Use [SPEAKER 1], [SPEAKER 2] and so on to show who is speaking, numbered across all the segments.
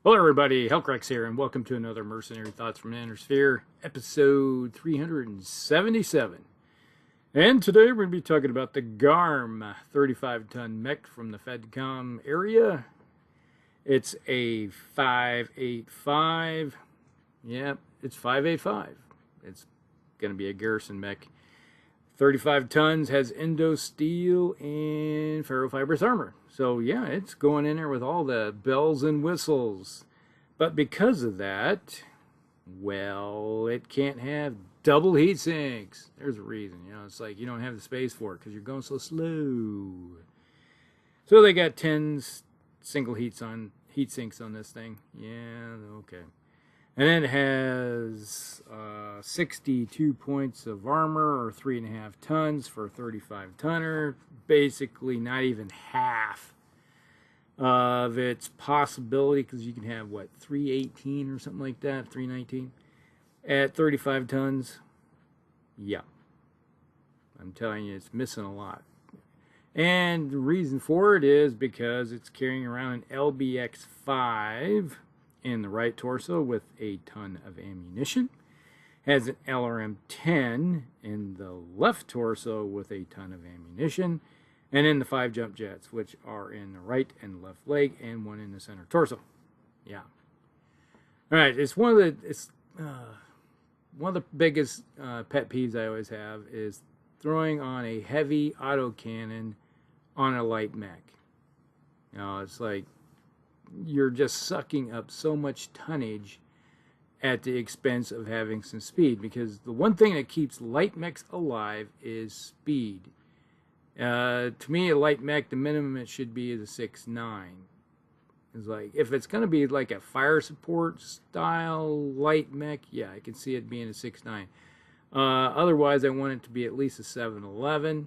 [SPEAKER 1] Hello everybody, Hellcrex here, and welcome to another Mercenary Thoughts from Inner Sphere, episode 377. And today we're going to be talking about the Garm 35-ton mech from the FedCom area. It's a 585. Yep, it's 585. It's going to be a garrison mech. 35 tons, has endo steel and ferrofibrous armor. So yeah, it's going in there with all the bells and whistles. But because of that, well, it can't have double heat sinks. There's a reason, it's like you don't have the space for it because you're going so slow. So they got 10 single heat sinks on this thing. Yeah, okay. And then it has 62 points of armor, or 3.5 tons for a 35-tonner. Basically, not even half of its possibility, because you can have, what, 318 or something like that, 319 at 35 tons. Yeah. I'm telling you, it's missing a lot. And the reason for it is because it's carrying around an LBX-5 in the right torso with a ton of ammunition. Has an LRM-10 in the left torso with a ton of ammunition. And then the 5 jump jets, which are in the right and left leg, and one in the center torso. Yeah. All right. It's one of the biggest pet peeves I always have is throwing on a heavy autocannon on a light mech. It's like you're just sucking up so much tonnage at the expense of having some speed, because the one thing that keeps light mechs alive is speed. To me, a light mech, the minimum it should be is a 6.9. It's like, if it's going to be like a fire support style light mech, yeah, I can see it being a 6.9. Otherwise, I want it to be at least a 7.11.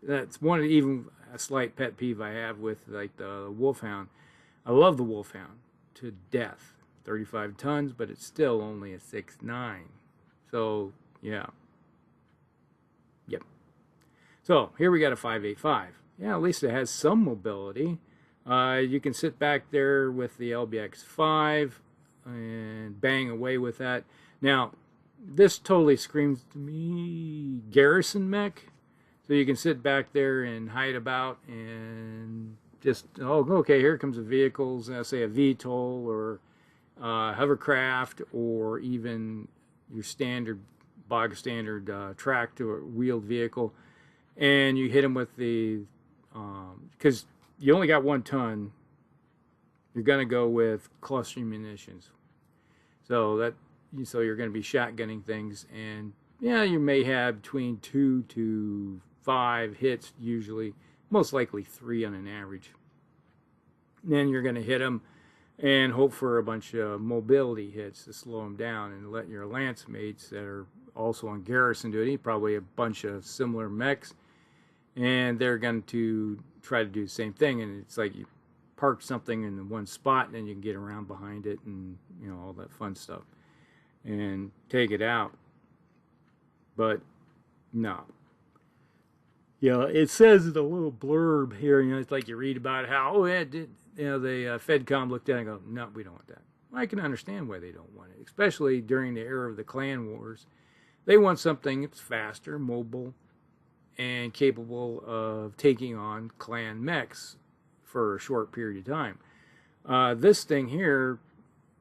[SPEAKER 1] That's even a slight pet peeve I have with like the Wolfhound. I love the Wolfhound to death. 35 tons, but it's still only a 6.9. So, yeah. Yep. So, here we got a 585. Yeah, at least it has some mobility. You can sit back there with the LBX-5 and bang away with that. Now, this totally screams to me garrison mech. So you can sit back there and hide about and just, oh, okay, here comes the vehicles, say a VTOL or hovercraft, or even your bog standard tracked or wheeled vehicle, and you hit them with the, because you only got 1 ton, you're going to go with clustering munitions. So you're going to be shotgunning things, and yeah, you may have between 2 to 5 hits usually, most likely 3 on an average. Then you're going to hit them and hope for a bunch of mobility hits to slow them down, and let your lance mates that are also on garrison duty, probably a bunch of similar mechs, and they're going to try to do the same thing. And it's like you park something in one spot, and then you can get around behind it and all that fun stuff and take it out. But no. It says in a little blurb here, it's like you read about how, the FedCom looked at it and go, no, we don't want that. Well, I can understand why they don't want it, especially during the era of the clan wars. They want something that's faster, mobile, and capable of taking on clan mechs for a short period of time. This thing here,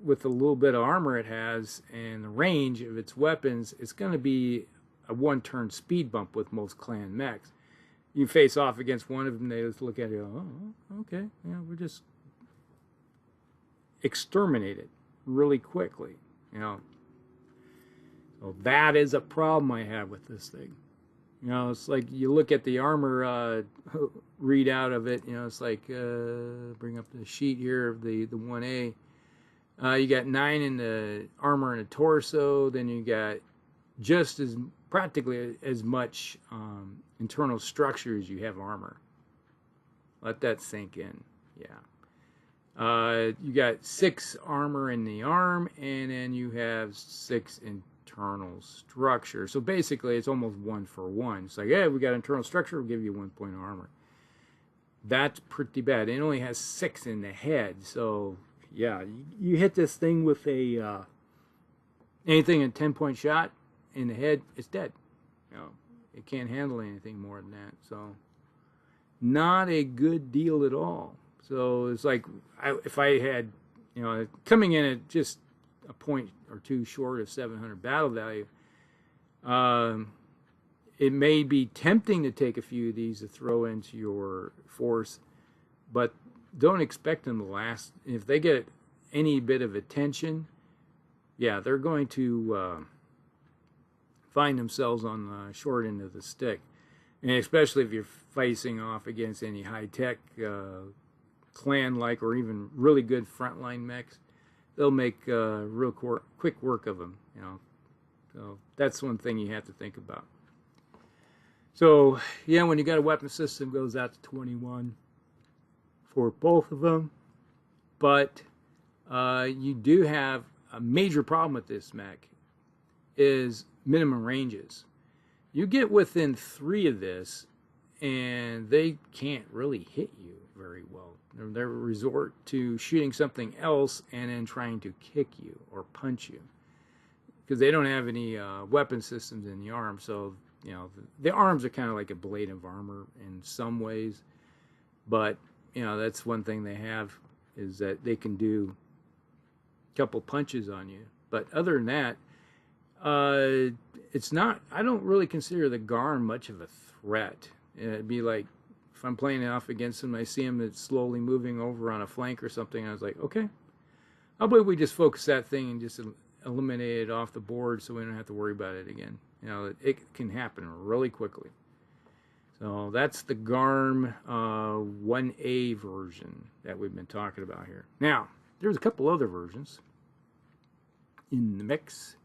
[SPEAKER 1] with the little bit of armor it has and the range of its weapons, it's going to be a 1-turn speed bump with most clan mechs. You face off against one of them, they just look at it and go, oh, okay, yeah, we're just exterminate it really quickly, So that is a problem I have with this thing. It's like you look at the armor readout of it, it's like, bring up the sheet here of the 1A. You got 9 in the armor and the torso, then you got just practically as much internal structure as you have armor. Let that sink in. Yeah. You got 6 armor in the arm, and then you have 6 internal structure. So basically, it's almost 1 for 1. It's like, hey, we got internal structure, we'll give you 1 point of armor. That's pretty bad. It only has 6 in the head, so yeah, you hit this thing with a anything a 10-point shot in the head, it's dead. You know, it can't handle anything more than that. So not a good deal at all. So it's like if I had, you know, coming in at just a point or two short of 700 battle value, it may be tempting to take a few of these to throw into your force, but don't expect them to last. If they get any bit of attention, yeah, they're going to find themselves on the short end of the stick. And especially if you're facing off against any high-tech clan-like or even really good frontline mechs, they'll make real quick work of them, you know. So that's one thing you have to think about. So yeah, when you got a weapon system, goes out to 21 for both of them, but you do have a major problem with this mech is minimum ranges. You get within 3 of this and they can't really hit you very well. They resort to shooting something else and then trying to kick you or punch you, because they don't have any weapon systems in the arm. So, you know, the arms are kind of like a blade of armor in some ways, but, you know, that's one thing they have, is that they can do a couple punches on you. But other than that, it's not, I don't really consider the Garm much of a threat. It'd be like, if I'm playing off against him, I see him that's slowly moving over on a flank or something, I was like, okay, how about we just focus that thing and just eliminate it off the board so we don't have to worry about it again. You know, it can happen really quickly. So that's the Garm 1A version that we've been talking about here. Now, there's a couple other versions in the mix.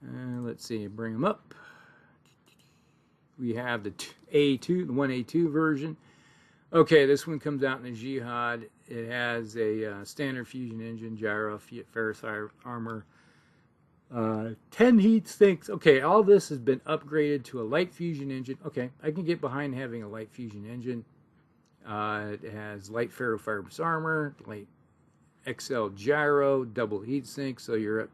[SPEAKER 1] Let's see, bring them up. We have the A2, the 1A2 version. Okay, this one comes out in the Jihad. It has a standard fusion engine, gyro, ferrous armor, 10 heat sinks. Okay, all this has been upgraded to a light fusion engine. Okay, I can get behind having a light fusion engine. It has light ferrofibrous armor, light XL gyro, double heat sink, so you're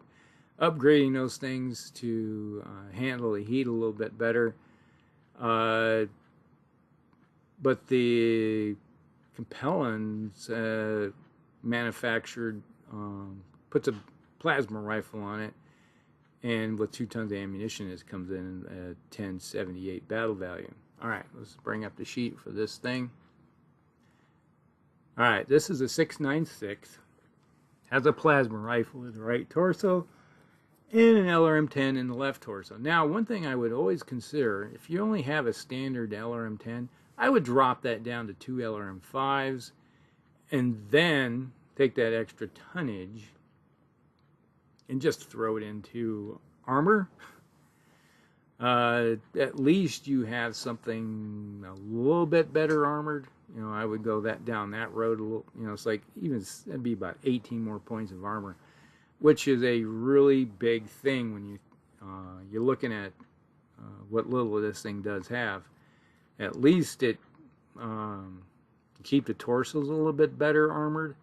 [SPEAKER 1] upgrading those things to handle the heat a little bit better. But the Compellens manufactured puts a plasma rifle on it, and with 2 tons of ammunition, it comes in at 1078 battle value. All right, let's bring up the sheet for this thing. All right, this is a 6.96. Has a plasma rifle in the right torso and an LRM-10 in the left torso. Now, one thing I would always consider, if you only have a standard LRM-10, I would drop that down to 2 LRM-5s and then take that extra tonnage and just throw it into armor. At least you have something a little bit better armored. You know, I would go down that road a little. You know, it's like that'd be about 18 more points of armor, which is a really big thing when you're looking at what little of this thing does have. At least it keep the torsos a little bit better armored.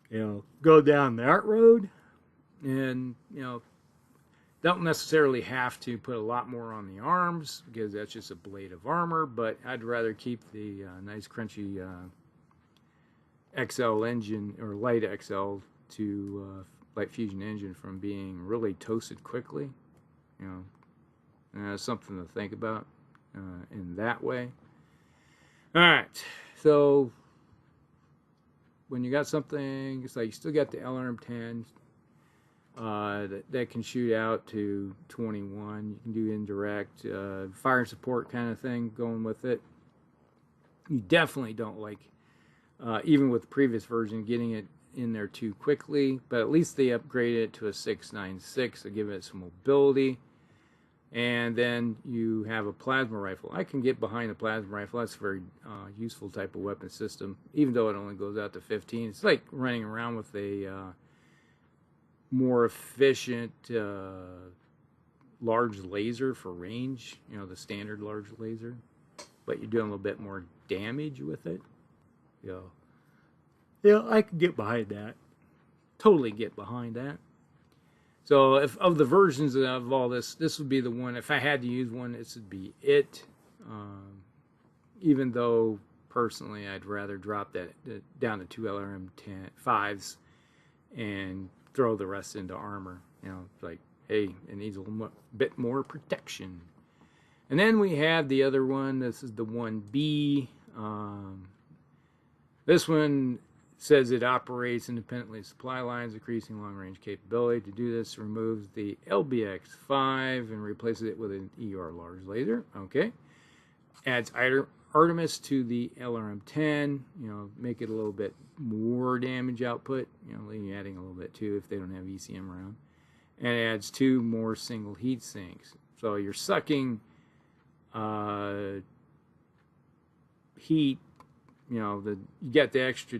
[SPEAKER 1] You know, go down that road, and you know, don't necessarily have to put a lot more on the arms because that's just a blade of armor. But I'd rather keep the nice crunchy XL engine or light XL to light fusion engine from being really toasted quickly. You know, and that's something to think about in that way. All right, so when you got something, it's like you still got the LRM-10 that can shoot out to 21. You can do indirect fire and support kind of thing going with it. You definitely don't like, even with the previous version, getting it in there too quickly, but at least they upgraded it to a 6.96 to give it some mobility. And then you have a plasma rifle. I can get behind a plasma rifle. That's a very useful type of weapon system, even though it only goes out to 15. It's like running around with a more efficient large laser for range, you know, the standard large laser, but you're doing a little bit more damage with it. Yeah, I can get behind that. Totally get behind that. So if of the versions of all this, this would be the one. If I had to use one, this would be it. Even though personally, I'd rather drop that down to 2 LRM 5s and throw the rest into armor. Like, hey, it needs a little bit more protection. And then we have the other one. This is the 1B. This one says it operates independently of supply lines, increasing long-range capability. To do this, removes the LBX5 and replaces it with an ER large laser. Okay. Adds Artemis to the LRM-10. Make it a little bit more damage output. Adding a little bit too if they don't have ECM around. And adds 2 more single heat sinks. So you're sucking heat. You get the extra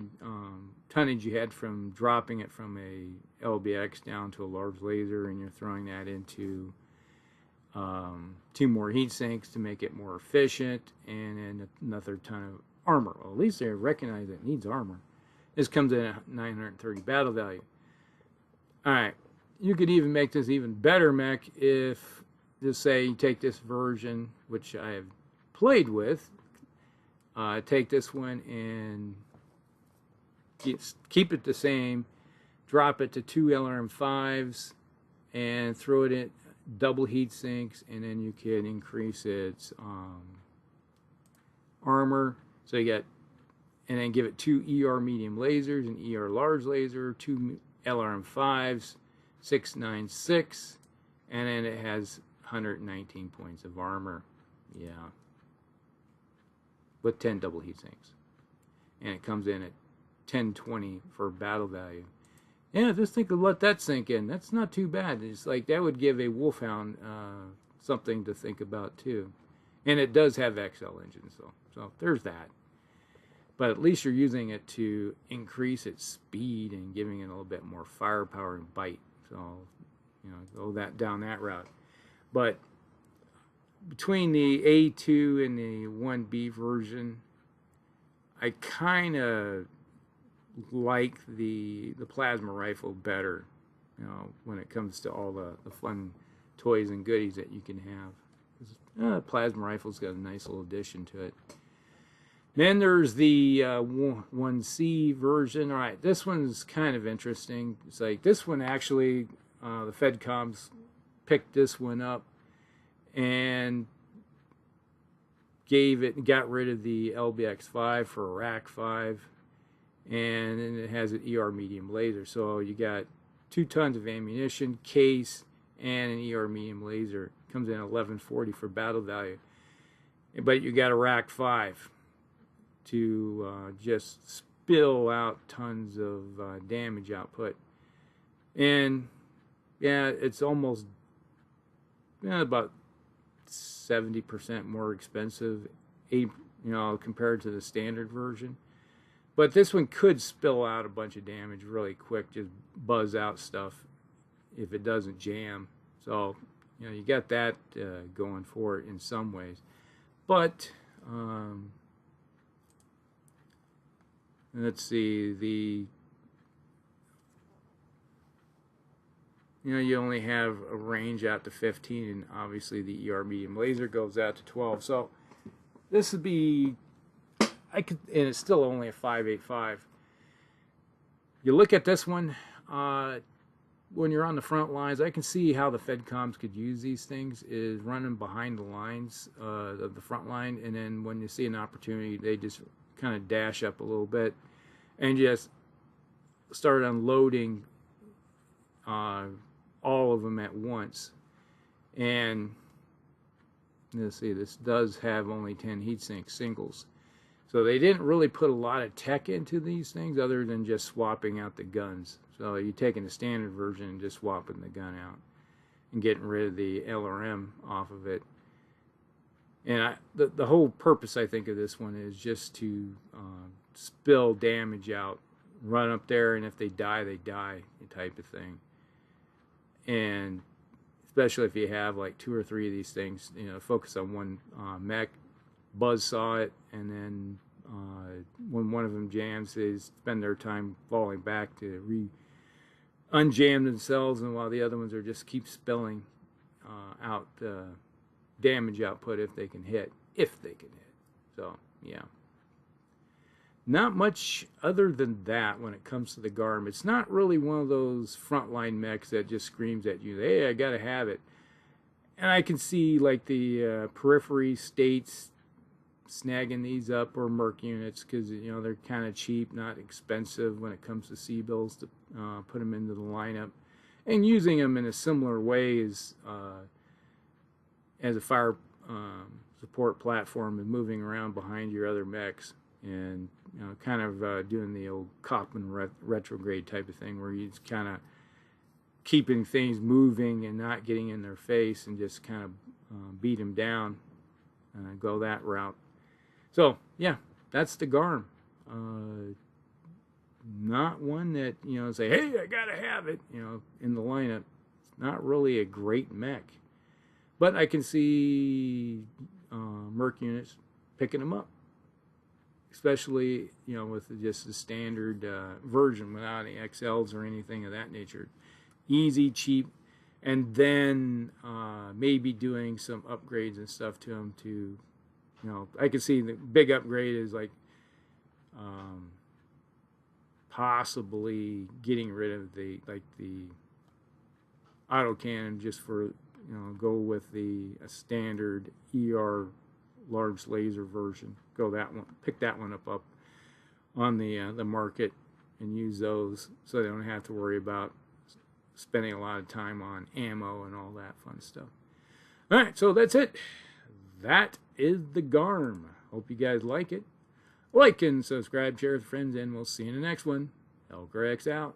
[SPEAKER 1] tonnage you had from dropping it from a LBX down to a large laser, and you're throwing that into 2 more heat sinks to make it more efficient, and then another ton of armor. Well, at least they recognize it needs armor. This comes in at 930 battle value. Alright, you could even make this even better mech if, just say you take this version, which I have played with, take this one and keep it the same, drop it to 2 LRM5s, and throw it in double heat sinks, and then you can increase its armor. So you get, and then give it 2 ER medium lasers, an ER large laser, 2 LRM5s, 696, and then it has 119 points of armor. Yeah. With 10 double heat sinks. And it comes in at 1020 for battle value. Yeah, just think of let that sink in. That's not too bad. It's like that would give a Wolfhound something to think about too. And it does have XL engines though. So there's that. But at least you're using it to increase its speed and giving it a little bit more firepower and bite. So, go down that route. But between the A2 and the 1B version, I kind of like the plasma rifle better, when it comes to all the fun toys and goodies that you can have. Plasma rifle's got a nice little addition to it. Then there's the 1C version. All right, this one's kind of interesting. It's like this one actually, the FedComs picked this one up and got rid of the LBX5 for a RAC-5, and then it has an ER medium laser. So you got 2 tons of ammunition, case, and an ER medium laser. Comes in at 1140 for battle value. But you got a RAC-5 to just spill out tons of damage output. And yeah, it's almost about 70% more expensive, compared to the standard version. But this one could spill out a bunch of damage really quick, just buzz out stuff if it doesn't jam. So, you got that going for it in some ways. But, let's see, you only have a range out to 15, and obviously the ER medium laser goes out to 12. So this would be, and it's still only a 585. You look at this one, when you're on the front lines, I can see how the FedComs could use these things, is running behind the lines of the front line, and then when you see an opportunity, they just kind of dash up a little bit and just start unloading all of them at once. And let's see, this does have only 10 heatsink singles, so they didn't really put a lot of tech into these things other than just swapping out the guns. So you're taking the standard version and just swapping the gun out and getting rid of the LRM off of it. And the whole purpose, I think, of this one is just to spill damage out, run up there, and if they die, they die, type of thing. And especially if you have like 2 or 3 of these things, focus on one mech, buzzsaw it, and then when one of them jams, they spend their time falling back to unjam themselves, and while the other ones are just keep spilling out damage output if they can hit. So yeah, not much other than that when it comes to the Garm. It's not really one of those frontline mechs that just screams at you, hey, I gotta have it. And I can see like the periphery states snagging these up, or merc units, because you know they're kind of cheap, not expensive when it comes to C-bills to put them into the lineup, and using them in a similar way as a fire support platform and moving around behind your other mechs, and you know, kind of doing the old Kaufman retrograde type of thing, where you just kind of keeping things moving and not getting in their face, and just kind of beat them down, go that route. So yeah, that's the Garm. Not one that, you know, say, hey, I gotta have it, you know, in the lineup. It's not really a great mech, but I can see merc units picking them up, especially, you know, with just the standard version without any XLs or anything of that nature. Easy, cheap, and then maybe doing some upgrades and stuff to them to, you know, I can see the big upgrade is like possibly getting rid of the autocannon, just for, you know, go with the standard ER large laser version. Go that one, pick that one up on the market, and use those, so they don't have to worry about spending a lot of time on ammo and all that fun stuff. All right, so that's it. That is the Garm. Hope you guys like it. Like and subscribe, share with friends, and we'll see you in the next one. Elgrax out.